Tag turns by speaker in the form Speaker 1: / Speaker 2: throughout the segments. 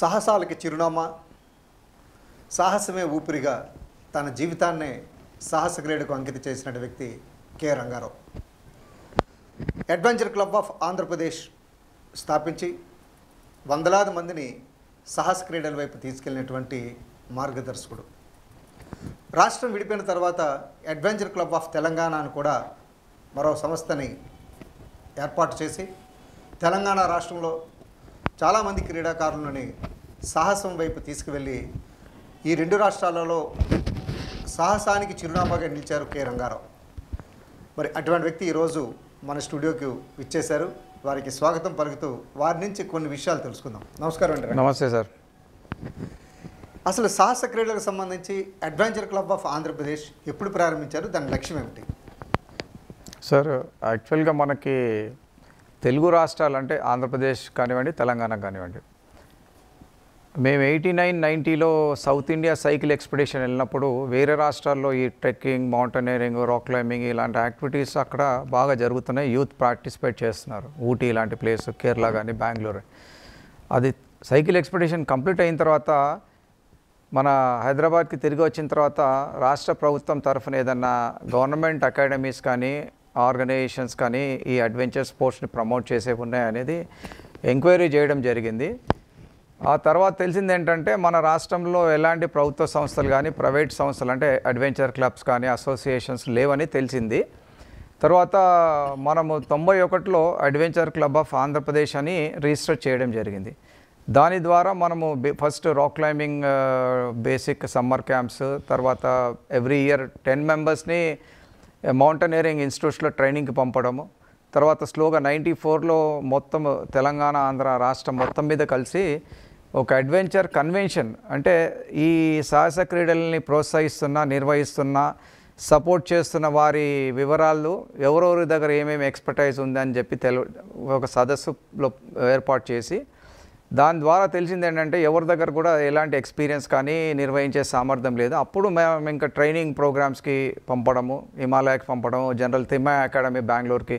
Speaker 1: సాహసాలకి చిరునామా, సాహసమే ఊపిరిగా తన జీవితాన్నే సాహస క్రీడకు అంకితం చేసిన వ్యక్తి K Rangarao. Adventure club of Andhra Pradesh స్థాపించి వందలాది మందిని సాహస క్రీడల వైపు తీసుకెళ్ళినటువంటి మార్గదర్శకుడు. రాష్ట్రం విడిపోయిన తర్వాత అడ్వెంచర్ క్లబ్ ఆఫ్ తెలంగాణ అని కూడా మరో సంస్థని ఏర్పాటు చేసి తెలంగాణ రాష్ట్రంలో చాలామంది క్రీడాకారులని సాహసం వైపు తీసుకువెళ్ళి ఈ రెండు రాష్ట్రాలలో సాహసానికి చిరునామాగా నిలిచారు కె రంగారావు. మరి అటువంటి వ్యక్తి ఈరోజు మన స్టూడియోకి విచ్చేశారు. వారికి స్వాగతం పలుకుతూ వారి నుంచి కొన్ని విషయాలు తెలుసుకుందాం. నమస్కారం అండి.
Speaker 2: నమస్తే సార్.
Speaker 1: అసలు సాహస క్రీడలకు సంబంధించి అడ్వెంచర్ క్లబ్ ఆఫ్ ఆంధ్రప్రదేశ్ ఎప్పుడు ప్రారంభించారు? దాని లక్ష్యం ఏమిటి?
Speaker 2: సార్, యాక్చువల్గా మనకి తెలుగు రాష్ట్రాలు అంటే ఆంధ్రప్రదేశ్ కానివ్వండి, తెలంగాణ కానివ్వండి, మేము 89-90లో సౌత్ ఇండియా సైకిల్ ఎక్స్పెడిషన్ వెళ్ళినప్పుడు వేరే రాష్ట్రాల్లో ఈ ట్రెక్కింగ్, మౌంటైనరింగ్, రాక్ క్లైంబింగ్ ఇలాంటి యాక్టివిటీస్ అక్కడ బాగా జరుగుతున్నాయి. యూత్ పార్టిసిపేట్ చేస్తున్నారు. ఊటీ ఇలాంటి ప్లేస్, కేరళ కానీ, బెంగళూరు. అది సైకిల్ ఎక్స్పెడిషన్ కంప్లీట్ అయిన తర్వాత మన హైదరాబాద్కి తిరిగి వచ్చిన తర్వాత రాష్ట్ర ప్రభుత్వం తరఫున ఏదన్నా గవర్నమెంట్ అకాడమీస్ కానీ, ఆర్గనైజేషన్స్ కానీ ఈ అడ్వెంచర్ స్పోర్ట్స్ని ప్రమోట్ చేసే ఉన్నాయనేది ఎంక్వైరీ చేయడం జరిగింది. ఆ తర్వాత తెలిసింది ఏంటంటే మన రాష్ట్రంలో ఎలాంటి ప్రభుత్వ సంస్థలు కానీ, ప్రైవేట్ సంస్థలు అంటే అడ్వెంచర్ క్లబ్స్ కానీ, అసోసియేషన్స్ లేవని తెలిసింది. తర్వాత మనము 91లో అడ్వెంచర్ క్లబ్ ఆఫ్ ఆంధ్రప్రదేశ్ అని రిజిస్టర్ చేయడం జరిగింది. దాని ద్వారా మనము first rock climbing basic summer camps, తర్వాత ఎవ్రీ ఇయర్ 10 మెంబర్స్ని మౌంటైనరింగ్ ఇన్స్టిట్యూట్స్లో ట్రైనింగ్కి పంపడము, తర్వాత స్లోగా 94లో మొత్తం తెలంగాణ, ఆంధ్ర రాష్ట్రం మొత్తం మీద కలిసి ఒక అడ్వెంచర్ కన్వెన్షన్, అంటే ఈ సాహస క్రీడల్ని ప్రోత్సహిస్తున్న, నిర్వహిస్తున్న, సపోర్ట్ చేస్తున్న వారి వివరాలు, ఎవరెవరి దగ్గర ఏమేమి ఎక్స్పర్టైజ్ ఉందని చెప్పి ఒక సదస్సులో ఏర్పాటు చేసి దాని ద్వారా తెలిసింది ఏంటంటే ఎవరి దగ్గర కూడా ఎలాంటి ఎక్స్పీరియన్స్ కానీ నిర్వహించే సామర్థ్యం లేదు. అప్పుడు మేము ఇంకా ట్రైనింగ్ ప్రోగ్రామ్స్కి పంపడము, హిమాలయాకి పంపడము, జనరల్ తిమ్మయ్య అకాడమీ బెంగళూరుకి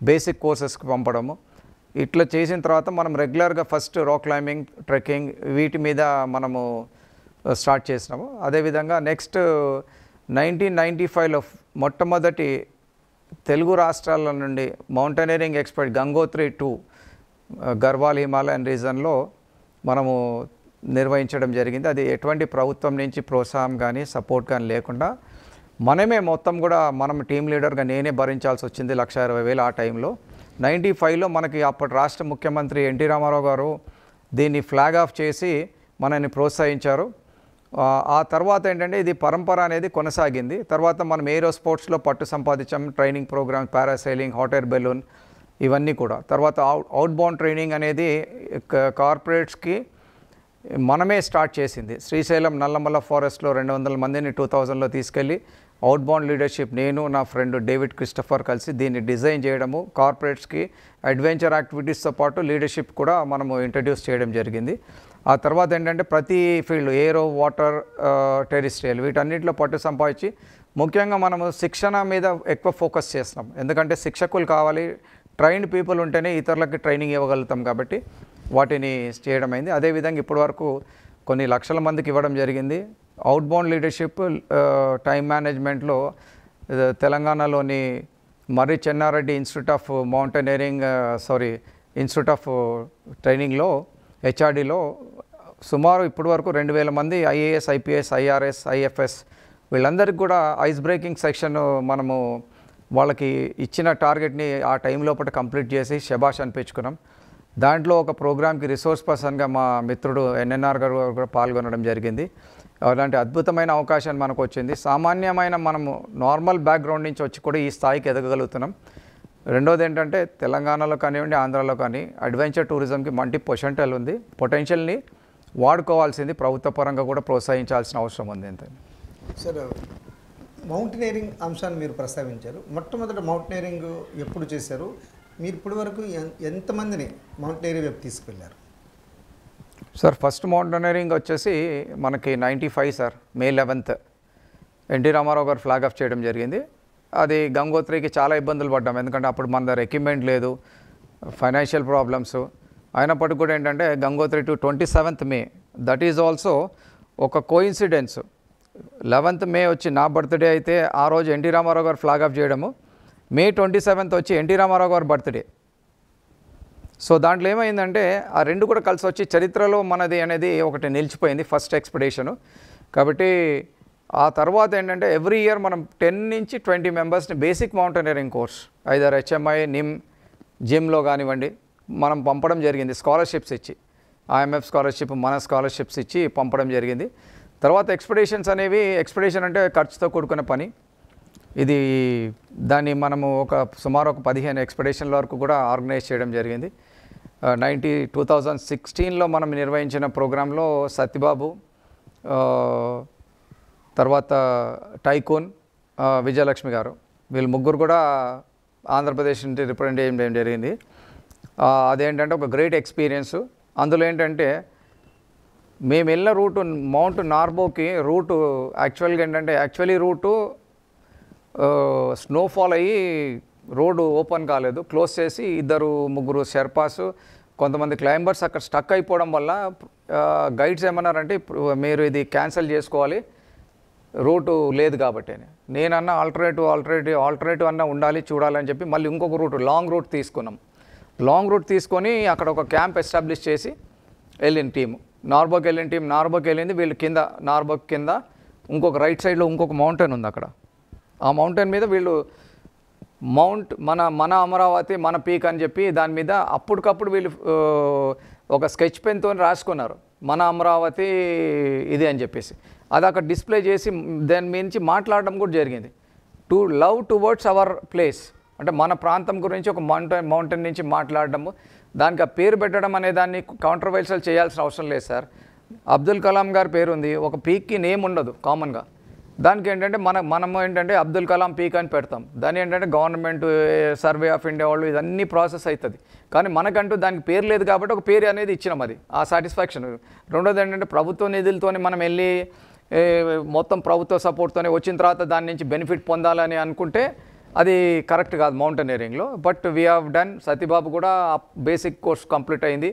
Speaker 2: బేసిక్ కోర్సెస్కి పంపడము. ఇట్లా చేసిన తర్వాత మనం రెగ్యులర్గా ఫస్ట్ రాక్ క్లైంబింగ్, ట్రెక్కింగ్ వీటి మీద మనము స్టార్ట్ చేసినాము. అదేవిధంగా నెక్స్ట్ 1995లో మొట్టమొదటి తెలుగు రాష్ట్రాల నుండి mountaineering expert Gangotri 2 Garhwal Himalayan రీజన్లో మనము నిర్వహించడం జరిగింది. అది ఎటువంటి ప్రభుత్వం నుంచి ప్రోత్సాహం కానీ, సపోర్ట్ కానీ లేకుండా మనమే మొత్తం కూడా మనం టీమ్ లీడర్గా నేనే భరించాల్సి వచ్చింది. 1,20,000 ఆ టైంలో. 95లో మనకి అప్పటి రాష్ట్ర ముఖ్యమంత్రి ఎన్టీ రామారావు గారు దీన్ని ఫ్లాగ్ ఆఫ్ చేసి మనల్ని ప్రోత్సహించారు. ఆ తర్వాత ఏంటంటే ఇది పరంపర అనేది కొనసాగింది. తర్వాత మనం ఏరో స్పోర్ట్స్లో పట్టు సంపాదించాం. Training program, parasailing, hot air balloon ఇవన్నీ కూడా. తర్వాత అవుట్బౌండ్ ట్రైనింగ్ అనేది కార్పొరేట్స్కి మనమే స్టార్ట్ చేసింది. శ్రీశైలం నల్లమల్ల ఫారెస్ట్లో 200 మందిని 2000లో తీసుకెళ్ళి అవుట్బౌండ్ లీడర్షిప్ నేను, నా ఫ్రెండ్ డేవిడ్ క్రిస్టఫర్ కలిసి దీన్ని డిజైన్ చేయడము, కార్పొరేట్స్కి అడ్వెంచర్ యాక్టివిటీస్తో పాటు లీడర్షిప్ కూడా మనము ఇంట్రడ్యూస్ చేయడం జరిగింది. ఆ తర్వాత ఏంటంటే ప్రతి ఫీల్డ్, ఏరో, వాటర్, టెరిస్ట్రియల్ వీటన్నిటిలో పట్టు సంపాదించి ముఖ్యంగా మనము శిక్షణ మీద ఎక్కువ ఫోకస్ చేస్తున్నాం. ఎందుకంటే శిక్షకులు కావాలి, ట్రైన్డ్ పీపుల్ ఉంటేనే ఇతరులకి ట్రైనింగ్ ఇవ్వగలుగుతాం కాబట్టి వాటిని చేయడం అయింది. అదేవిధంగా ఇప్పటివరకు కొన్ని లక్షల మందికి ఇవ్వడం జరిగింది. అవుట్బౌండ్ లీడర్షిప్, టైం మేనేజ్మెంట్లో తెలంగాణలోని Marri Chennareddy institute of mountaineering institute of ట్రైనింగ్లో హెచ్ఆర్డీలో సుమారు ఇప్పటివరకు 2,000 మంది ఐఏఎస్, ఐపీఎస్, ఐఆర్ఎస్, ఐఎఫ్ఎస్ వీళ్ళందరికీ కూడా ఐస్ బ్రేకింగ్ సెక్షన్ మనము వాళ్ళకి ఇచ్చిన టార్గెట్ని ఆ టైం లోపల కంప్లీట్ చేసి శబాష్ అనిపించుకున్నాం. దాంట్లో ఒక ప్రోగ్రామ్కి రిసోర్స్ పర్సన్గా మా మిత్రుడు ఎన్ఎన్ఆర్ గారు కూడా పాల్గొనడం జరిగింది. అలాంటి అద్భుతమైన అవకాశాన్ని మనకు వచ్చింది. సామాన్యమైన మనము నార్మల్ బ్యాక్గ్రౌండ్ నుంచి వచ్చి కూడా ఈ స్థాయికి ఎదగలుగుతున్నాం. రెండోది ఏంటంటే తెలంగాణలో కానివ్వండి, ఆంధ్రాలో కానీ అడ్వెంచర్ టూరిజంకి మంచి పొటెన్షియల్ ఉంది. పొటెన్షియల్ని వాడుకోవాల్సింది, ప్రభుత్వ పరంగా కూడా ప్రోత్సహించాల్సిన అవసరం ఉంది. అంతే
Speaker 1: సార్, మౌంటైనరింగ్ అంశాన్ని మీరు ప్రస్తావించారు. మొట్టమొదటి మౌంటైనరింగ్ ఎప్పుడు చేశారు? మీరు ఇప్పటి వరకు ఎంతమందిని మౌంటైనరింగ్ వైపు తీసుకెళ్ళారు?
Speaker 2: సార్, ఫస్ట్ మౌంటైనరింగ్ వచ్చేసి మనకి 95 sir, May 11th NT Ramarao గారు ఫ్లాగ్ ఆఫ్ చేయడం జరిగింది. అది గంగోత్రికి చాలా ఇబ్బందులు పడ్డాం. ఎందుకంటే అప్పుడు మన దగ్గర ఎక్విప్మెంట్ లేదు, ఫైనాన్షియల్ ప్రాబ్లమ్స్, అయినప్పటికీ కూడా ఏంటంటే Gangotri to 27th May, that is also ఒక కోఇన్సిడెన్స్. 11th May వచ్చి నా బర్త్డే అయితే ఆ రోజు ఎన్టీ రామారావు గారు ఫ్లాగ్ ఆఫ్ చేయడము, May 27th వచ్చి ఎన్టీ రామారావు గారు బర్త్డే. సో దాంట్లో ఏమైందంటే ఆ రెండు కూడా కలిసి వచ్చి చరిత్రలో మనది అనేది ఒకటి నిలిచిపోయింది ఫస్ట్ ఎక్స్పెడిషను. కాబట్టి ఆ తర్వాత ఏంటంటే ఎవ్రీ ఇయర్ మనం 10 నుంచి 20 మెంబర్స్ని basic mountaineering course either HMI, నిమ్, జిమ్లో కానివ్వండి మనం పంపడం జరిగింది, స్కాలర్షిప్స్ ఇచ్చి, IMF స్కాలర్షిప్, మన స్కాలర్షిప్స్ ఇచ్చి పంపడం జరిగింది. తర్వాత ఎక్స్పెడిషన్స్ అనేవి, ఎక్స్పెడిషన్ అంటే ఖర్చుతో కూడుకున్న పని. ఇది దాన్ని మనము సుమారు ఒక 15 ఎక్స్పెడిషన్ల వరకు కూడా ఆర్గనైజ్ చేయడం జరిగింది. 2016లో మనం నిర్వహించిన ప్రోగ్రాంలో సత్యబాబు, తర్వాత టైకోన్, విజయలక్ష్మి గారు, వీళ్ళు ముగ్గురు కూడా ఆంధ్రప్రదేశ్ నుండి రిప్రజెంట్ చేయడం జరిగింది. అదేంటంటే ఒక గ్రేట్ ఎక్స్పీరియన్స్. అందులో ఏంటంటే మేము వెళ్ళిన రూటు మౌంట్ నార్బోకి రూటు యాక్చువల్లీ రూటు స్నోఫాల్ అయ్యి రోడ్డు ఓపెన్ కాలేదు, క్లోజ్ చేసి 2-3 షెర్పాస్, కొంతమంది క్లైంబర్స్ అక్కడ స్టక్ అయిపోవడం వల్ల గైడ్స్ ఏమన్నారంటే మీరు ఇది క్యాన్సిల్ చేసుకోవాలి, రూటు లేదు కాబట్టి. నేనన్నా ఆల్టర్నేటివ్ అన్నా ఉండాలి, చూడాలని చెప్పి మళ్ళీ ఇంకొక రూట్, లాంగ్ రూట్ తీసుకున్నాం. లాంగ్ రూట్ తీసుకొని అక్కడ ఒక క్యాంప్ ఎస్టాబ్లిష్ చేసి వెళ్ళిన టీము. నార్బోకి వెళ్ళింది. వీళ్ళు కింద నార్బోక్ కింద ఇంకొక రైట్ సైడ్లో ఇంకొక మౌంటైన్ ఉంది. అక్కడ ఆ మౌంటైన్ మీద వీళ్ళు మన అమరావతి మన పీక్ అని చెప్పి దాని మీద అప్పటికప్పుడు వీళ్ళు ఒక స్కెచ్ పెన్తో రాసుకున్నారు మన అమరావతి ఇది అని చెప్పేసి. అది అక్కడ డిస్ప్లే చేసి దాని నుంచి మాట్లాడడం కూడా జరిగింది. To love towards our place, అంటే మన ప్రాంతం గురించి ఒక మౌంటైన్ నుంచి మాట్లాడడము, దానికి ఆ పేరు పెట్టడం అనే దాన్ని కాంట్రవర్షియల్ చేయాల్సిన అవసరం లేదు సార్. అబ్దుల్ కలాం గారి పేరు ఉంది, ఒక పీక్కి నేమ్ ఉండదు కామన్గా. దానికి ఏంటంటే మనం ఏంటంటే అబ్దుల్ కలాం పీక్ అని పెడతాం. దాని ఏంటంటే గవర్నమెంట్, సర్వే ఆఫ్ ఇండియా వాళ్ళు ఇదన్నీ ప్రాసెస్ అవుతుంది. కానీ మనకంటూ దానికి పేరు లేదు కాబట్టి ఒక పేరు అనేది ఇచ్చినాం, అది ఆ సాటిస్ఫాక్షన్. రెండోది ఏంటంటే ప్రభుత్వ నిధులతోనే మనం వెళ్ళి మొత్తం ప్రభుత్వ సపోర్ట్తోనే వచ్చిన తర్వాత దాని నుంచి బెనిఫిట్ పొందాలని అనుకుంటే అది కరెక్ట్ కాదు మౌంటైనరింగ్లో. But we have done. Satibabu కూడా బేసిక్ కోర్స్ కంప్లీట్ అయింది,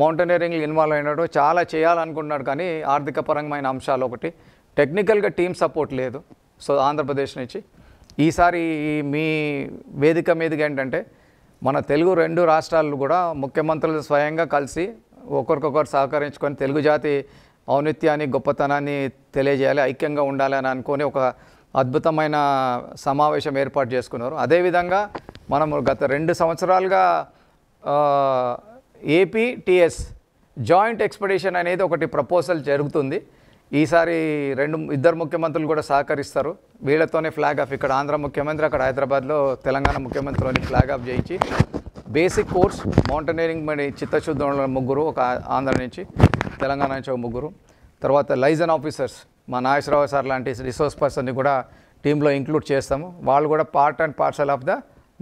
Speaker 2: మౌంటైనరింగ్లో ఇన్వాల్వ్ అయినాడు, చాలా చేయాలనుకుంటున్నాడు. కానీ ఆర్థిక పరమైన అంశాలు ఒకటి, టెక్నికల్గా టీమ్ సపోర్ట్ లేదు. సో ఆంధ్రప్రదేశ్ నుంచి ఈసారి మీ వేదిక మీదుగా ఏంటంటే మన తెలుగు 2 రాష్ట్రాలు కూడా ముఖ్యమంత్రులు స్వయంగా కలిసి ఒకరికొకరు సహకరించుకొని తెలుగు జాతి ఔన్నత్యాన్ని, గొప్పతనాన్ని తెలియజేయాలి, ఐక్యంగా ఉండాలి అని అనుకొని ఒక అద్భుతమైన సమావేశం ఏర్పాటు చేసుకున్నారు. అదేవిధంగా మనము గత 2 సంవత్సరాలుగా APTS జాయింట్ ఎక్స్పెడిషన్ అనేది ఒకటి ప్రపోజల్ జరుగుతుంది. ఈసారి 2 ముఖ్యమంత్రులు కూడా సహకరిస్తారు. వీళ్ళతోనే ఫ్లాగ్ ఆఫ్, ఇక్కడ ఆంధ్ర ముఖ్యమంత్రి, అక్కడ హైదరాబాద్లో తెలంగాణ ముఖ్యమంత్రిని ఫ్లాగ్ ఆఫ్ చేయించి బేసిక్ కోర్స్ మౌంటైనరింగ్ మరి చిత్తశుద్ధి 3, ఒక ఆంధ్ర నుంచి, తెలంగాణ నుంచి 3, తర్వాత లైజన్ ఆఫీసర్స్ మా నాగేశ్వరరావు సార్ లాంటి రిసోర్స్ పర్సన్ని కూడా టీంలో ఇంక్లూడ్ చేస్తాము. వాళ్ళు కూడా part and parcel of the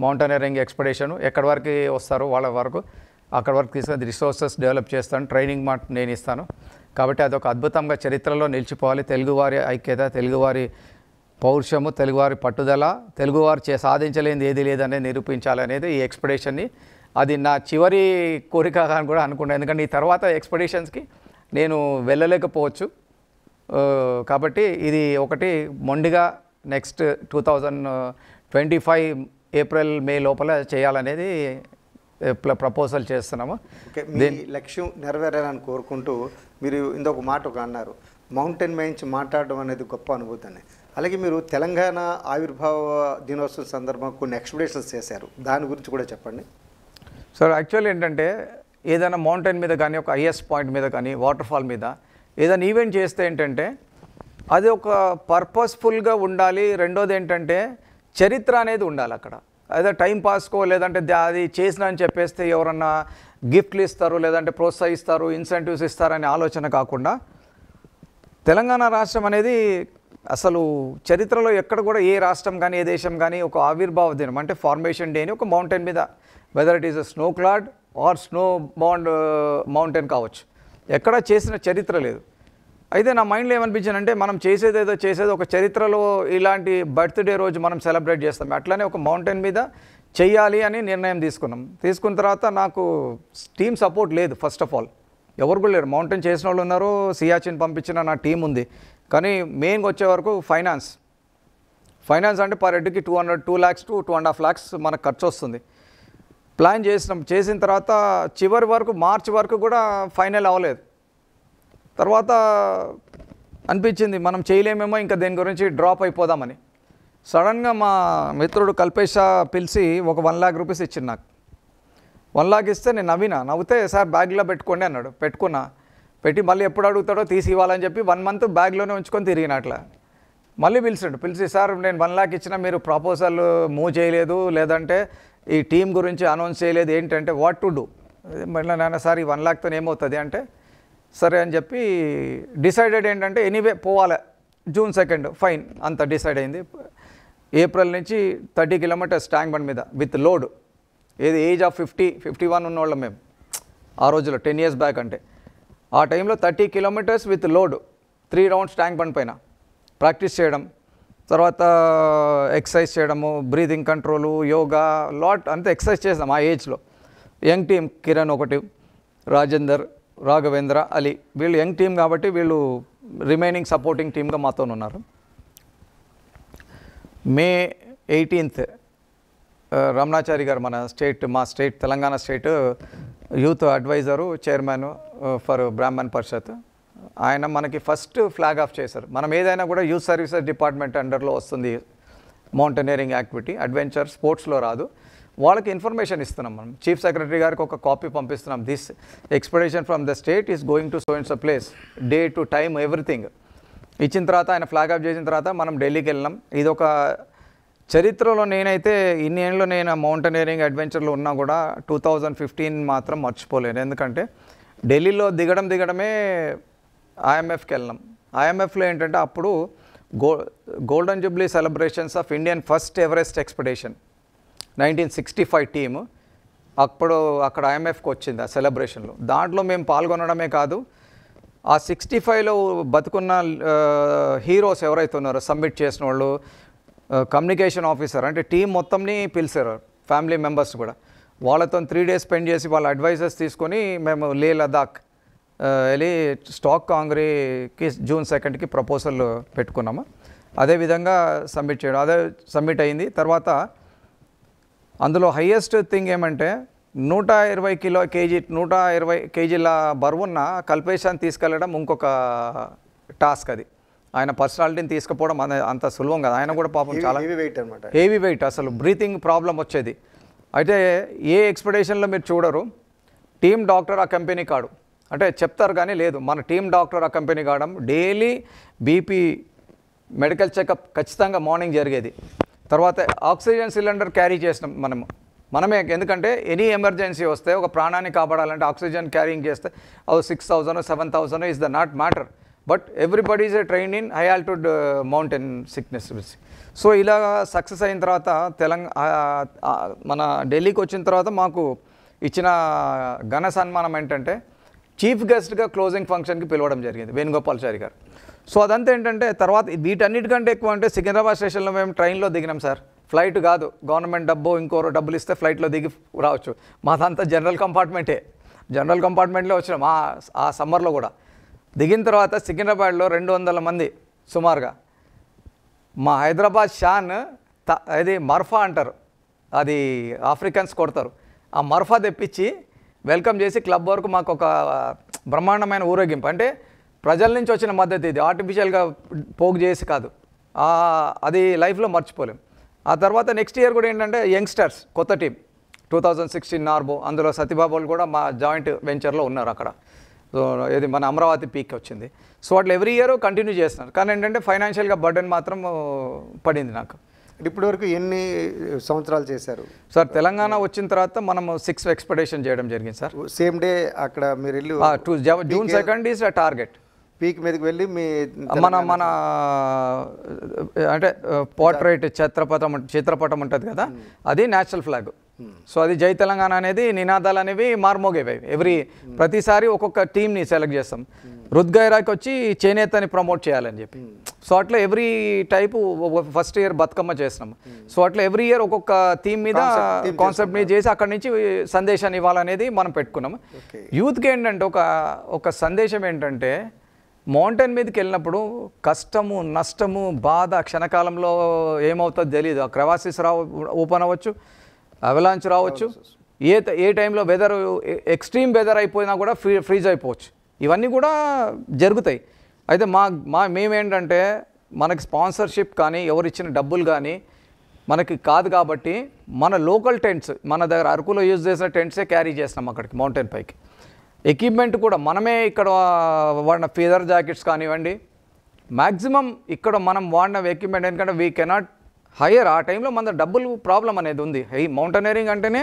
Speaker 2: mountaineering expedition. ఎక్కడి వరకు వస్తారో వాళ్ళ వరకు అక్కడ వరకు తీసుకొని రిసోర్సెస్ డెవలప్ చేస్తాను, ట్రైనింగ్ మాట నేను ఇస్తాను. కాబట్టి అదొక అద్భుతంగా చరిత్రలో నిలిచిపోవాలి. తెలుగువారి ఐక్యత, తెలుగువారి పౌరుషము, తెలుగువారి పట్టుదల, తెలుగువారు సాధించలేనిది ఏది లేదనేది నిరూపించాలనేది ఈ ఎక్స్పెడిషన్ని. అది నా చివరి కోరిక అని కూడా అనుకున్నాను, ఎందుకంటే ఈ తర్వాత ఎక్స్పెడిషన్స్కి నేను వెళ్ళలేకపోవచ్చు. కాబట్టి ఇది ఒకటి మొండిగా నెక్స్ట్ 2025 ఏప్రిల్ మే లోపల చేయాలనేది ప్రపోజల్ చేస్తున్నాము.
Speaker 1: మీ లక్ష్యం నెరవేరాలని కోరుకుంటూ మీరు ఇంకొక మాట అన్నారు, మౌంటైన్ మైన్స్ మాట్లాడడం అనేది గొప్ప అనుభూతి అని. అలాగే మీరు తెలంగాణ ఆవిర్భావ దినోత్సవం సందర్భంగా కొన్ని ఎక్స్పెడిషన్స్ చేశారు, దాని గురించి కూడా చెప్పండి
Speaker 2: సార్. యాక్చువల్లీ ఏంటంటే ఏదైనా మౌంటైన్ మీద కానీ, ఒక హైయెస్ట్ పాయింట్ మీద కానీ, వాటర్ ఫాల్ మీద ఏదైనా ఈవెంట్ చేస్తే ఏంటంటే అది ఒక పర్పస్ఫుల్గా ఉండాలి. రెండోది ఏంటంటే చరిత్ర అనేది ఉండాలి అక్కడ. అదే టైం పాస్కో లేదంటే అది చేసిన అని చెప్పేస్తే ఎవరన్నా గిఫ్ట్లు ఇస్తారు, లేదంటే ప్రోత్సహిస్తారు, ఇన్సెంటివ్స్ ఇస్తారనే ఆలోచన కాకుండా తెలంగాణ రాష్ట్రం అనేది అసలు చరిత్రలో ఎక్కడ కూడా ఏ రాష్ట్రం కానీ ఏ దేశం కానీ ఒక ఆవిర్భావ దినం అంటే ఫార్మేషన్ డే అని ఒక మౌంటైన్ మీద, whether it is a snow clad or snow bound mountain కావచ్చు, ఎక్కడా చేసిన చరిత్ర లేదు. అయితే నా మైండ్లో ఏమనిపించిందంటే మనం చేసేది ఒక చరిత్రలో ఇలాంటి బర్త్డే రోజు మనం సెలబ్రేట్ చేస్తాం, అట్లానే ఒక మౌంటైన్ మీద చెయ్యాలి అని నిర్ణయం తీసుకున్న తర్వాత నాకు టీమ్ సపోర్ట్ లేదు. ఫస్ట్ ఆఫ్ ఆల్ ఎవరు కూడా లేరు. మౌంటైన్ చేసిన వాళ్ళు ఉన్నారు, సియాచిన్ పంపించిన నా టీం ఉంది. కానీ మెయిన్గా వచ్చే వరకు ఫైనాన్స్ అంటే పర్ హెడ్కి 2 lakhs to 2.5 lakhs మనకు ఖర్చు వస్తుంది. ప్లాన్ చేసిన తర్వాత చివరి వరకు మార్చి వరకు కూడా ఫైనల్ అవ్వలేదు. తర్వాత అనిపించింది మనం చేయలేమేమో, ఇంకా దేని గురించి డ్రాప్ అయిపోదామని. సడన్గా మా మిత్రుడు కల్పేష్ పిలిచి ఒక 1 lakh rupees ఇచ్చింది నాకు. 1 lakh ఇస్తే నేను నవ్వుతే సార్ బ్యాగ్లో పెట్టుకోండి అన్నాడు. పెట్టి మళ్ళీ ఎప్పుడు అడుగుతాడో తీసి ఇవ్వాలని చెప్పి 1 month బ్యాగ్లోనే ఉంచుకొని తిరిగిన. అట్లా మళ్ళీ పిలిచి సార్ నేను 1 lakh ఇచ్చినా మీరు ప్రపోజల్ మూవ్ చేయలేదు, లేదంటే ఈ టీం గురించి అనౌన్స్ చేయలేదు, ఏంటంటే వాట్ టు డూ. మళ్ళీ నాన్న సార్ ఈ 1 lakhతో ఏమవుతుంది అంటే సరే అని చెప్పి డిసైడెడ్ ఏంటంటే ఎనీవే పోవాలి. June 2 ఫైన్ అంత డిసైడ్ అయింది. ఏప్రిల్ నుంచి 30 kilometers ట్యాంక్ బండ్ మీద విత్ లోడ్. ఏజ్ ఆఫ్ 50-51 ఉన్నవాళ్ళం మేము ఆ రోజులో, 10 years బ్యాక్. అంటే ఆ టైంలో 30 kilometers with load 3 rounds tank bund పైన ప్రాక్టీస్ చేయడం, తర్వాత ఎక్సర్సైజ్ చేయడము, బ్రీతింగ్ కంట్రోలు, యోగా, లాట్ అంతా ఎక్సర్సైజ్ చేసాం ఆ ఏజ్లో. యంగ్ టీం కిరణ్ ఒకటి, రాజేందర్, రాఘవేంద్ర, అలీ, వీళ్ళు యంగ్ టీం కాబట్టి వీళ్ళు రిమైనింగ్ సపోర్టింగ్ టీమ్గా మాతో ఉన్నారు. May 18th రమణాచారి గారు మా state Telangana state youth advisor, chairman for Brahman Parishad, ఆయన మనకి ఫస్ట్ ఫ్లాగ్ ఆఫ్ చేశారు. మనం ఏదైనా కూడా యూత్ సర్వీసెస్ డిపార్ట్మెంట్ అండర్లో వస్తుంది మౌంటైనరింగ్ యాక్టివిటీ, అడ్వెంచర్ స్పోర్ట్స్లో రాదు. వాళ్ళకి ఇన్ఫర్మేషన్ ఇస్తున్నాం. మనం చీఫ్ సెక్రటరీ గారికి ఒక కాపీ పంపిస్తున్నాం. This expedition from the state is going to so and so place, day to time everything ఇచ్చిన తర్వాత, ఆయన ఫ్లాగ్ ఆఫ్ చేసిన తర్వాత మనం ఢిల్లీకి వెళ్ళినాం. ఇది ఒక చరిత్రలో నేనైతే ఇన్ని ఏళ్ళు నేను మౌంటైనరింగ్ అడ్వెంచర్లో ఉన్నా కూడా 2015 మాత్రం మర్చిపోలేను. ఎందుకంటే ఢిల్లీలో దిగడమే ఐఎంఎఫ్కి వెళ్ళినాం. ఐఎంఎఫ్లో ఏంటంటే అప్పుడు golden Jubilee celebrations of Indian first Everest expedition 1965 team అప్పుడు అక్కడ ఐఎంఎఫ్కి వచ్చింది ఆ సెలబ్రేషన్లో. దాంట్లో మేము పాల్గొనడమే కాదు, ఆ 65లో బతుకున్న హీరోస్ ఎవరైతే ఉన్నారో, సబ్మిట్ చేసిన వాళ్ళు, కమ్యూనికేషన్ ఆఫీసర్ అంటే టీం మొత్తంని పిలిచారు, ఫ్యామిలీ మెంబర్స్ కూడా. వాళ్ళతో 3 days స్పెండ్ చేసి వాళ్ళ అడ్వైజర్స్ తీసుకొని మేము లే లదాఖ్ వెళ్ళి స్టాక్ కాంగ్రీకి June 2 ప్రపోజల్ పెట్టుకున్నాము. అదేవిధంగా సబ్మిట్ అయింది. తర్వాత అందులో హయ్యెస్ట్ థింగ్ ఏమంటే 120 kgల బరువున్న కల్పేశాన్ని తీసుకెళ్ళడం ఇంకొక టాస్క్. అది ఆయన పర్సనాలిటీని తీసుకుపోవడం అంత సులభం కదా. ఆయన కూడా పాపం చాలా హెవీ వెయిట్, అసలు బ్రీతింగ్ ప్రాబ్లం వచ్చేది. అయితే ఏ ఎక్స్పెడిషన్లో మీరు చూడరు టీమ్ డాక్టర్ ఆ కంపెనీ కాడు, అంటే చెప్తారు కానీ లేదు, మన టీమ్ డాక్టర్ ఆ కంపెనీ కావడం. డైలీ బీపీ మెడికల్ చెకప్ ఖచ్చితంగా మార్నింగ్ జరిగేది. తర్వాత ఆక్సిజన్ సిలిండర్ క్యారీ చేసినాం మనమే, ఎందుకంటే ఎనీ ఎమర్జెన్సీ వస్తే ఒక ప్రాణాన్ని కాపాడాలంటే ఆక్సిజన్ క్యారింగ్ చేస్తే అది 6,000 7,000 is the not matter. But everybody is trained in high altitude mountain sickness. So ఇలా సక్సెస్ అయిన తర్వాత మన ఢిల్లీకి వచ్చిన తర్వాత మాకు ఇచ్చిన ఘన సన్మానం ఏంటంటే చీఫ్ గెస్ట్గా క్లోజింగ్ ఫంక్షన్కి పిలవడం జరిగింది వేణుగోపాల్చారి గారు. సో అదంతా ఏంటంటే తర్వాత వీటన్నిటికంటే ఎక్కువ అంటే సికింద్రాబాద్ స్టేషన్లో మేము ట్రైన్లో దిగినాం సార్, ఫ్లైట్ కాదు. గవర్నమెంట్ ఇంకోరు డబ్బులు ఇస్తే ఫ్లైట్లో దిగి రావచ్చు. మాదంతా జనరల్ కంపార్ట్మెంట్లో వచ్చినాం ఆ సమ్మర్లో కూడా. దిగిన తర్వాత సికింద్రాబాద్లో 200 మంది సుమారుగా, మా హైదరాబాద్ షాన్ అది మర్ఫా అంటారు, అది ఆఫ్రికన్స్ కొడతారు, ఆ మర్ఫా తెప్పించి వెల్కమ్ చేసి క్లబ్ వరకు మాకు ఒక బ్రహ్మాండమైన ఊరేగింపు. అంటే ప్రజల నుంచి వచ్చిన మద్దతు, ఇది ఆర్టిఫిషియల్గా పోగు చేసి కాదు. అది లైఫ్లో మర్చిపోలేం. ఆ తర్వాత నెక్స్ట్ ఇయర్ కూడా ఏంటంటే యంగ్స్టర్స్ కొత్త టీం 2016 నార్బో, అందులో సతీబాబు వాళ్ళు కూడా మా జాయింట్ వెంచర్లో ఉన్నారు అక్కడ. సో ఇది మన అమరావతి పీక్ వచ్చింది. సో అట్లా ఎవ్రీ ఇయర్ కంటిన్యూ చేస్తున్నారు. కానీ ఏంటంటే ఫైనాన్షియల్గా బర్డెన్ మాత్రం పడింది నాకు.
Speaker 1: ఇప్పటి వరకు ఎన్ని సంవత్సరాలు చేశారు
Speaker 2: సార్? తెలంగాణ వచ్చిన తర్వాత మనం 6 ఎక్స్పెడిషన్ చేయడం జరిగింది సార్.
Speaker 1: సేమ్ డే అక్కడ మీరు
Speaker 2: June 2 is a target.
Speaker 1: Peak మీదకి వెళ్ళి మీ
Speaker 2: మన అంటే పోర్ట్రేట్ చిత్రపటం ఉంటుంది కదా, అది నేషనల్ ఫ్లాగ్. సో అది జై తెలంగాణ అనేది నినాదాలు అనేవి మార్మోగేవి. ప్రతిసారి ఒక్కొక్క టీంని సెలెక్ట్ చేస్తాం. రుద్గైరాకి వచ్చి చేనేతని ప్రమోట్ చేయాలని చెప్పి. సో అట్లా every type first year Bathukamma చేస్తున్నాం. సో అట్లా ఎవ్రీ ఇయర్ ఒక్కొక్క థీమ్ మీద కాన్సెప్ట్ మీద చేసి అక్కడి నుంచి సందేశాన్ని ఇవ్వాలనేది మనం పెట్టుకున్నాం. యూత్కి ఏంటంటే ఒక సందేశం ఏంటంటే, మౌంటైన్ మీదకి వెళ్ళినప్పుడు కష్టము, నష్టము, బాధ క్షణకాలంలో ఏమవుతుందో తెలియదు. ఆ క్రెవాసిస్ ఓపెన్ అవ్వచ్చు, అవలాంచ్ రావచ్చు, ఏ టైంలో వెదర్ ఎక్స్ట్రీమ్ వెదర్ అయిపోయినా కూడా ఫ్రీజ్ అయిపోవచ్చు. ఇవన్నీ కూడా జరుగుతాయి. అయితే మేమేంటంటే మనకి స్పాన్సర్షిప్ కానీ ఎవరు ఇచ్చిన డబ్బులు కానీ మనకి కాదు కాబట్టి మన లోకల్ టెంట్స్, మన దగ్గర అరకులో యూజ్ చేసిన టెంట్సే క్యారీ చేస్తున్నాం అక్కడికి మౌంటైన్ పైకి. ఎక్విప్మెంట్ కూడా మనమే ఇక్కడ వాడిన ఫీదర్ జాకెట్స్ కానివ్వండి, మ్యాక్సిమం ఇక్కడ మనం వాడిన ఎక్విప్మెంట్, ఎందుకంటే వీ కెనాట్ హైయర్. ఆ టైంలో మన డబ్బులు ప్రాబ్లం అనేది ఉంది. మౌంటైనరింగ్ అంటేనే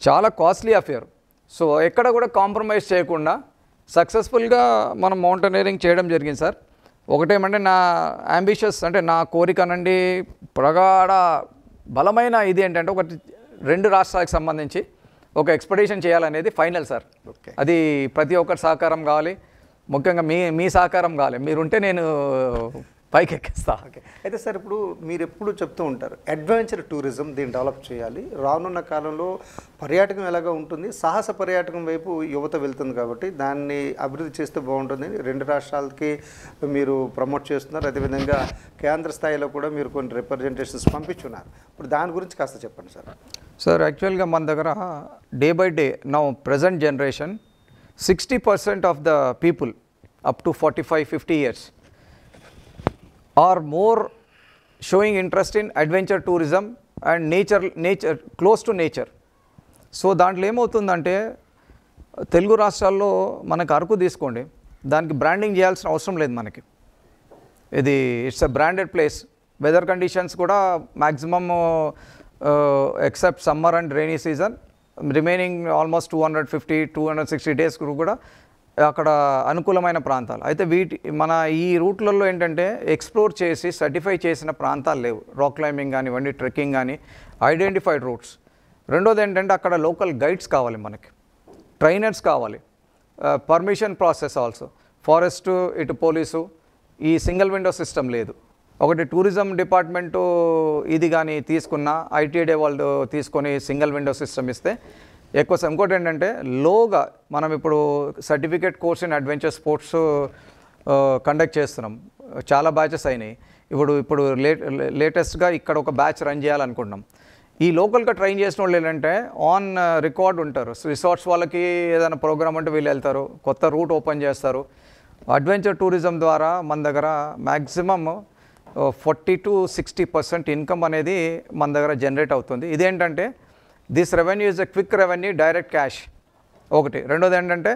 Speaker 2: చాలా కాస్ట్లీ అఫేర్. సో ఎక్కడ కూడా కాంప్రమైజ్ చేయకుండా సక్సెస్ఫుల్గా మనం మౌంటైనరింగ్ చేయడం జరిగింది సార్. ఒకటేమంటే నా అంబిషియస్ అంటే నా కోరిక నుండి ప్రగాఢ బలమైన ఇది ఏంటంటే, ఒకటి 2 రాష్ట్రాలకు సంబంధించి ఒక ఎక్స్పెడిషన్ చేయాలనేది ఫైనల్ సార్. అది ప్రతి ఒక్కరి సహకారం కావాలి, ముఖ్యంగా మీ సహకారం కావాలి. మీరుంటే నేను పైకి ఎక్కిస్తా.
Speaker 1: ఓకే. అయితే సార్, ఇప్పుడు మీరు ఎప్పుడు చెప్తూ ఉంటారు అడ్వెంచర్ టూరిజం దీన్ని డెవలప్ చేయాలి, రానున్న కాలంలో పర్యాటకం ఎలాగా ఉంటుంది, సాహస పర్యాటకం వైపు యువత వెళ్తుంది కాబట్టి దాన్ని అభివృద్ధి చేస్తే బాగుంటుంది. 2 రాష్ట్రాలకి మీరు ప్రమోట్ చేస్తున్నారు, అదేవిధంగా కేంద్ర స్థాయిలో కూడా మీరు కొన్ని రిప్రజెంటేషన్స్ పంపించున్నారు. ఇప్పుడు దాని గురించి కాస్త చెప్పండి సార్.
Speaker 2: సార్ యాక్చువల్గా మన దగ్గర day by day now present generation 60% of the people up to 45-50 years are more showing interest in adventure tourism and nature close to nature. So దాంట్లో ఏమవుతుందంటే, తెలుగు రాష్ట్రాల్లో మనకు అరకు తీసుకోండి, దానికి బ్రాండింగ్ చేయాల్సిన అవసరం లేదు మనకి. ఇది it's a branded place. Weather conditions కూడా maximum except summer and rainy season remaining almost 250-260 days కూడా అక్కడ అనుకూలమైన ప్రాంతాలు. అయితే మన ఈ రూట్లలో ఏంటంటే ఎక్స్ప్లోర్ చేసి సర్టిఫై చేసిన ప్రాంతాలు లేవు. రాక్ క్లైంబింగ్ కానివ్వండి, ట్రెక్కింగ్ కానీ, ఐడెంటిఫైడ్ రూట్స్. రెండోది ఏంటంటే అక్కడ లోకల్ గైడ్స్ కావాలి మనకి, ట్రైనర్స్ కావాలి, పర్మిషన్ ప్రాసెస్ ఆల్సో, ఫారెస్ట్, ఇటు పోలీసు, ఈ సింగిల్ విండో సిస్టమ్ లేదు. ఒకటి టూరిజం డిపార్ట్మెంటు ఇది కానీ తీసుకున్న ఐటీడీ వాళ్ళు తీసుకొని సింగిల్ విండో సిస్టమ్ ఇస్తే ఎక్కువ. ఇంకోటి ఏంటంటే లోగా మనం ఇప్పుడు certificate course in adventure sports conduct చేస్తున్నాం, చాలా బ్యాచెస్ అయినాయి. ఇప్పుడు లేటెస్ట్గా ఇక్కడ ఒక బ్యాచ్ రన్ చేయాలనుకుంటున్నాం. ఈ లోకల్గా ట్రైన్ చేసిన వాళ్ళు ఏంటంటే ఆన్ రికార్డ్ ఉంటారు. రిసార్ట్స్ వాళ్ళకి ఏదైనా ప్రోగ్రామ్ అంటే వీళ్ళు వెళ్తారు, కొత్త రూట్ ఓపెన్ చేస్తారు. అడ్వెంచర్ టూరిజం ద్వారా మన దగ్గర మ్యాక్సిమమ్ 40-60% ఇన్కమ్ అనేది మన దగ్గర జనరేట్ అవుతుంది. ఇదేంటంటే this revenue is a quick revenue, direct cash ఒకటి. రెండోది ఏంటంటే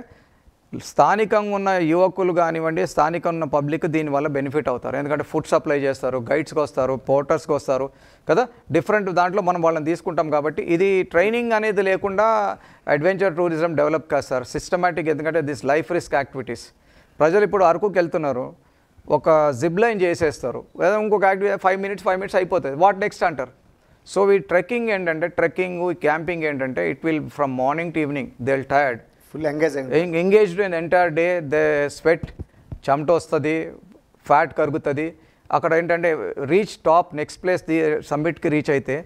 Speaker 2: స్థానికంగా ఉన్న యువకులు కానివ్వండి, స్థానికంగా ఉన్న పబ్లిక్ దీనివల్ల బెనిఫిట్ అవుతారు. ఎందుకంటే ఫుడ్ సప్లై చేస్తారు, గైడ్స్కి వస్తారు, పోర్టర్స్కి వస్తారు కదా, డిఫరెంట్ దాంట్లో మనం వాళ్ళని తీసుకుంటాం. కాబట్టి ఇది ట్రైనింగ్ అనేది లేకుండా అడ్వెంచర్ టూరిజం డెవలప్ చేస్తారు సిస్టమేటిక్. ఎందుకంటే దిస్ లైఫ్ రిస్క్ యాక్టివిటీస్. ప్రజలు ఇప్పుడు అరకుకి వెళ్తున్నారు, ఒక జిప్ లైన్ చేసేస్తారు, లేదా ఇంకొక యాక్టివిటీ 5 minutes అయిపోతుంది, వాట్ నెక్స్ట్ అంటారు. సో ఈ ట్రెక్కింగ్ ఏంటంటే, క్యాంపింగ్ ఏంటంటే it will from morning to evening they will tired,
Speaker 1: full
Speaker 2: engaged in entire day, they sweat, చెమట వస్తుంది, ఫ్యాట్ కరుగుతుంది. అక్కడ ఏంటంటే రీచ్ టాప్, నెక్స్ట్ ప్లేస్ సమ్మిట్కి రీచ్ అయితే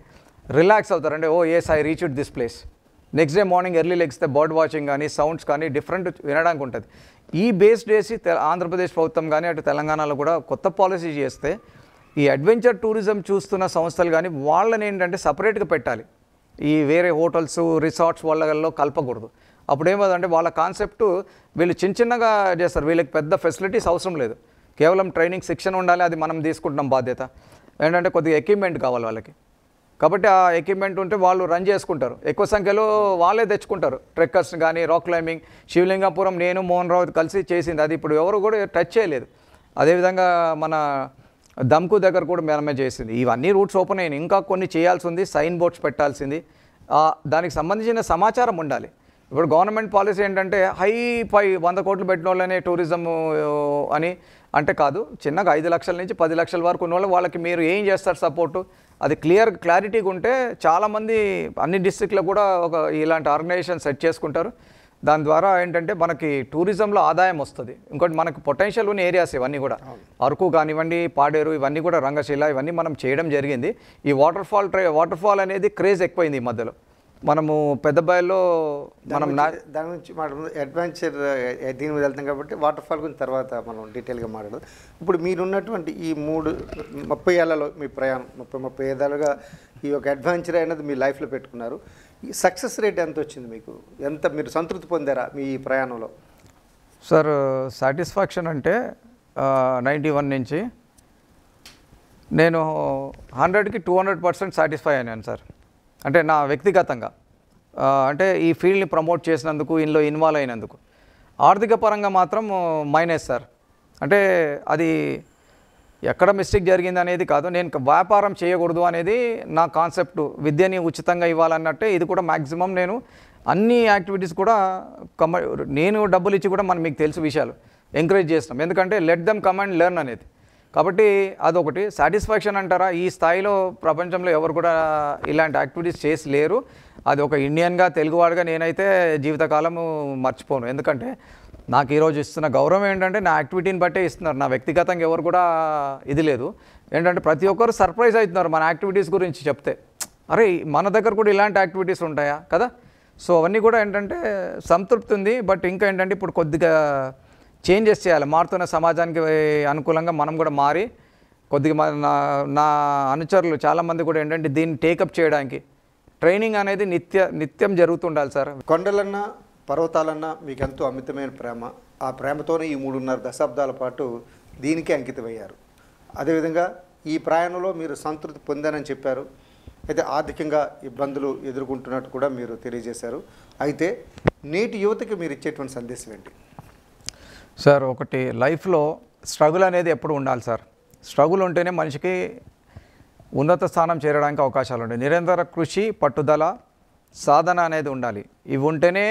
Speaker 2: రిలాక్స్ అవుతారు. అంటే I reach it this place. Next day morning early లెగ్స్తే బర్డ్ వాచింగ్ కానీ, సౌండ్స్ కానీ డిఫరెంట్ వినడానికి ఉంటుంది. ఈ బేస్ చేసి ఆంధ్రప్రదేశ్ ప్రభుత్వం కానీ అటు తెలంగాణలో కూడా కొత్త పాలసీ చేస్తే ఈ అడ్వెంచర్ టూరిజం చూస్తున్న సంస్థలు కానీ వాళ్ళని ఏంటంటే సపరేట్గా పెట్టాలి. ఈ వేరే హోటల్స్, రిసార్ట్స్ వాళ్ళలో కలపకూడదు. అప్పుడు ఏమవుతుందంటే వాళ్ళ కాన్సెప్ట్ వీళ్ళు చిన్నగా చేస్తారు, వీళ్ళకి పెద్ద ఫెసిలిటీస్ అవసరం లేదు, కేవలం ట్రైనింగ్ శిక్షణ ఉండాలి, అది మనం తీసుకుంటున్నాం బాధ్యత. ఏంటంటే కొద్దిగా ఎక్విప్మెంట్ కావాలి వాళ్ళకి, కాబట్టి ఆ ఎక్విప్మెంట్ ఉంటే వాళ్ళు రన్ చేసుకుంటారు. ఎక్కువ సంఖ్యలో వాళ్ళే తెచ్చుకుంటారు, ట్రెక్కర్స్ కానీ. రాక్ క్లైంబింగ్ శివలింగాపురం నేను మోహన్ రావు కలిసి చేసింది, అది ఇప్పుడు ఎవరు కూడా టచ్ చేయలేదు. అదేవిధంగా మన దమ్కు దగ్గర కూడా మనమే చేసింది. ఇవన్నీ రూట్స్ ఓపెన్ అయినాయి, ఇంకా కొన్ని చేయాల్సి ఉంది, సైన్ బోర్డ్స్ పెట్టాల్సింది, దానికి సంబంధించిన సమాచారం ఉండాలి. ఇప్పుడు గవర్నమెంట్ పాలసీ ఏంటంటే హై పై 100 కోట్లు పెట్టిన వాళ్ళనే టూరిజం అని అంటే కాదు, చిన్నగా 5 లక్షల నుంచి 10 లక్షల వరకు ఉన్న వాళ్ళకి మీరు ఏం చేస్తారు సపోర్టు, అది క్లారిటీగా ఉంటే చాలామంది అన్ని డిస్ట్రిక్ట్లో కూడా ఒక ఇలాంటి ఆర్గనైజేషన్ సెట్ చేసుకుంటారు. దాని ద్వారా ఏంటంటే మనకి టూరిజంలో ఆదాయం వస్తుంది. ఇంకోటి మనకు పొటెన్షియల్ ఉన్న ఏరియాస్ ఇవన్నీ కూడా, అరకు కానివ్వండి, పాడేరు, ఇవన్నీ కూడా రంగశిల, ఇవన్నీ మనం చేయడం జరిగింది. ఈ వాటర్ ఫాల్ అనేది క్రేజ్ ఎక్కువైంది ఈ మధ్యలో. మనము పెద్దబాయిలో మనం
Speaker 1: దాని గురించి మాట్లాడుతుంది అడ్వెంచర్ దీని మీద వెళ్తాం కాబట్టి వాటర్ ఫాల్ గురించి తర్వాత మనం డీటెయిల్గా మాట్లాడదాం. ఇప్పుడు మీరున్నటువంటి ఈ 30 ఏళ్లలో మీ ప్రయాణం 30 ఏళ్ళుగా ఈ యొక్క అడ్వెంచర్ అనేది మీ లైఫ్లో పెట్టుకున్నారు. ఈ సక్సెస్ రేట్ ఎంత వచ్చింది మీకు, ఎంత మీరు సంతృప్తి పొందారా మీ ప్రయాణంలో?
Speaker 2: సార్ సాటిస్ఫాక్షన్ అంటే 91 నుంచి నేను 100కి 200% సాటిస్ఫై అయినాను సార్. అంటే నా వ్యక్తిగతంగా అంటే ఈ ఫీల్డ్ని ప్రమోట్ చేసినందుకు, ఇందులో ఇన్వాల్వ్ అయినందుకు. ఆర్థిక పరంగా మాత్రం మైనస్ సార్. అంటే అది ఎక్కడ మిస్టేక్ జరిగింది అనేది కాదు, నేను వ్యాపారం చేయకూడదు అనేది నా కాన్సెప్ట్. విద్యని ఉచితంగా ఇవ్వాలన్నట్టే ఇది కూడా మ్యాక్సిమం నేను అన్ని యాక్టివిటీస్ కూడా నేను డబ్బులు ఇచ్చి కూడా మీకు తెలుసు విషయాలు ఎంకరేజ్ చేస్తాం. ఎందుకంటే let them come and learn అనేది. కాబట్టి అదొకటి సాటిస్ఫాక్షన్ అంటారా, ఈ స్థాయిలో ప్రపంచంలో ఎవరు కూడా ఇలాంటి యాక్టివిటీస్ చేసి లేరు. అది ఒక ఇండియన్గా, తెలుగువాడిగా నేనైతే జీవితకాలము మర్చిపోను. ఎందుకంటే నాకు ఈరోజు ఇస్తున్న గౌరవం ఏంటంటే నా యాక్టివిటీని బట్టే ఇస్తున్నారు. నా వ్యక్తిగతంగా ఎవరు కూడా ఇది లేదు. ఏంటంటే ప్రతి ఒక్కరు సర్ప్రైజ్ అవుతున్నారు మన యాక్టివిటీస్ గురించి చెప్తే, అరే మన దగ్గర కూడా ఇలాంటి యాక్టివిటీస్ ఉంటాయా కదా. సో అవన్నీ కూడా ఏంటంటే సంతృప్తి ఉంది. బట్ ఇంకా ఏంటంటే ఇప్పుడు కొద్దిగా చేంజెస్ చేయాలి. మారుతున్న సమాజానికి అనుకూలంగా మనం కూడా మారి కొద్దిగా నా అనుచరులు చాలామంది కూడా ఏంటంటే దీన్ని టేకప్ చేయడానికి ట్రైనింగ్ అనేది నిత్యం జరుగుతుండాలి సార్.
Speaker 1: కొండలన్నా పర్వతాలన్నా మీకు ఎంతో అమితమైన ప్రేమ. ఆ ప్రేమతోనే ఈ 3.5 దశాబ్దాల పాటు దీనికే అంకితమయ్యారు. అదేవిధంగా ఈ ప్రయాణంలో మీరు సంతృప్తి పొందానని చెప్పారు. అయితే ఆర్థికంగా ఇబ్బందులు ఎదుర్కొంటున్నట్టు కూడా మీరు తెలియజేశారు. అయితే నేటి యువతకి మీరు ఇచ్చేటువంటి సందేశం ఏంటి
Speaker 2: సార్? ఒకటి, లైఫ్లో స్ట్రగుల్ అనేది ఎప్పుడు ఉండాలి సార్. స్ట్రగుల్ ఉంటేనే మనిషికి ఉన్నత స్థానం చేరడానికి అవకాశాలు ఉంటాయి. నిరంతర కృషి, పట్టుదల, సాధన అనేది ఉండాలి. ఇవి ఉంటేనే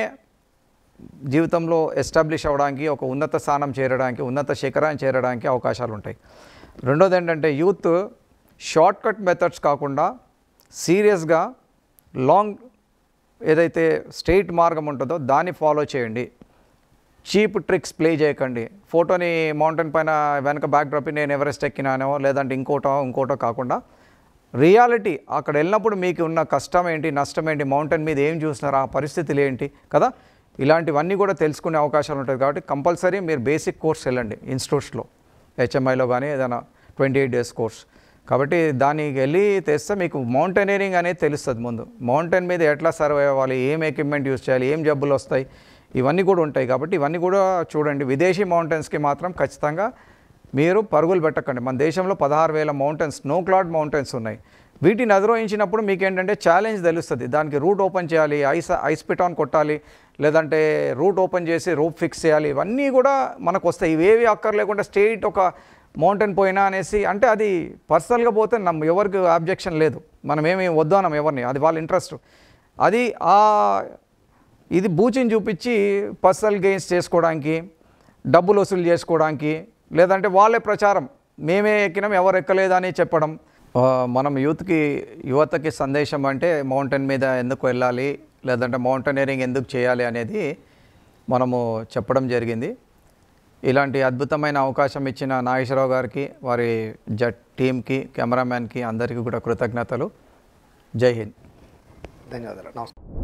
Speaker 2: జీవితంలో ఎస్టాబ్లిష్ అవ్వడానికి, ఒక ఉన్నత స్థానం చేరడానికి, ఉన్నత శిఖరాన్ని చేరడానికి అవకాశాలు ఉంటాయి. రెండోది ఏంటంటే యూత్ షార్ట్ కట్ మెథడ్స్ కాకుండా సీరియస్గా లాంగ్ ఏదైతే స్ట్రెయిట్ మార్గం ఉంటుందో దాన్ని ఫాలో చేయండి. చీప్ ట్రిక్స్ ప్లే చేయకండి. ఫోటోని మౌంటైన్ పైన వెనక బ్యాక్డ్రాప్ నేను ఎవరెస్ట్ ఎక్కినానో లేదంటే ఇంకోటో కాకుండా రియాలిటీ అక్కడ వెళ్ళినప్పుడు మీకు ఉన్న కష్టం ఏంటి, నష్టం ఏంటి, మౌంటైన్ మీద ఏం చూసినారు, ఆ పరిస్థితులు ఏంటి కదా, ఇలాంటివన్నీ కూడా తెలుసుకునే అవకాశాలు ఉంటాయి. కాబట్టి కంపల్సరీ మీరు బేసిక్ కోర్స్ వెళ్ళండి ఇన్స్టిట్యూట్స్లో, హెచ్ఎంఐలో కానీ ఏదైనా 28 days కోర్స్. కాబట్టి దానికి వెళ్ళి తెస్తే మీకు మౌంటైనీరింగ్ అనేది తెలుస్తుంది. ముందు మౌంటైన్ మీద ఎట్లా సర్వే అవ్వాలి, ఏం ఎక్విప్మెంట్ యూజ్ చేయాలి, ఏం జబ్బులు వస్తాయి, ఇవన్నీ కూడా ఉంటాయి. కాబట్టి ఇవన్నీ కూడా చూడండి. విదేశీ మౌంటైన్స్కి మాత్రం ఖచ్చితంగా మీరు పరుగులు పెట్టకండి. మన దేశంలో 16,000 మౌంటైన్స్, స్నో క్లాడ్ మౌంటైన్స్ ఉన్నాయి. వీటిని అధిరోహించినప్పుడు మీకు ఏంటంటే ఛాలెంజ్ తెలుస్తుంది. దానికి రూట్ ఓపెన్ చేయాలి, ఐస్ పిటాన్ కొట్టాలి, లేదంటే రూట్ ఓపెన్ చేసి రోప్ ఫిక్స్ చేయాలి. ఇవన్నీ కూడా మనకు వస్తాయి. ఇవేవి అక్కర్లేకుండా స్ట్రెయిట్ ఒక మౌంటైన్ పోయినా అనేసి అంటే అది పర్సనల్గా పోతే ఎవరికి ఆబ్జెక్షన్ లేదు, మనం ఏమి వద్దానం ఎవరిని, అది వాళ్ళ ఇంట్రెస్ట్. అది ఇది బూచిని చూపించి పర్సనల్ గెయిన్స్ చేసుకోవడానికి, డబ్బులు వసూలు చేసుకోవడానికి, లేదంటే వాళ్ళే ప్రచారం మేమే ఎక్కినాం ఎవరు ఎక్కలేదని చెప్పడం. మనం యువతకి సందేశం అంటే మౌంటైన్ మీద ఎందుకు వెళ్ళాలి, లేదంటే మౌంటైనీరింగ్ ఎందుకు చేయాలి అనేది మనము చెప్పడం జరిగింది. ఇలాంటి అద్భుతమైన అవకాశం ఇచ్చిన నాగేశ్వరరావు గారికి, వారి టీంకి, కెమెరామ్యాన్కి అందరికీ కూడా కృతజ్ఞతలు. జై హింద్.
Speaker 1: ధన్యవాదాలు. నమస్కారం.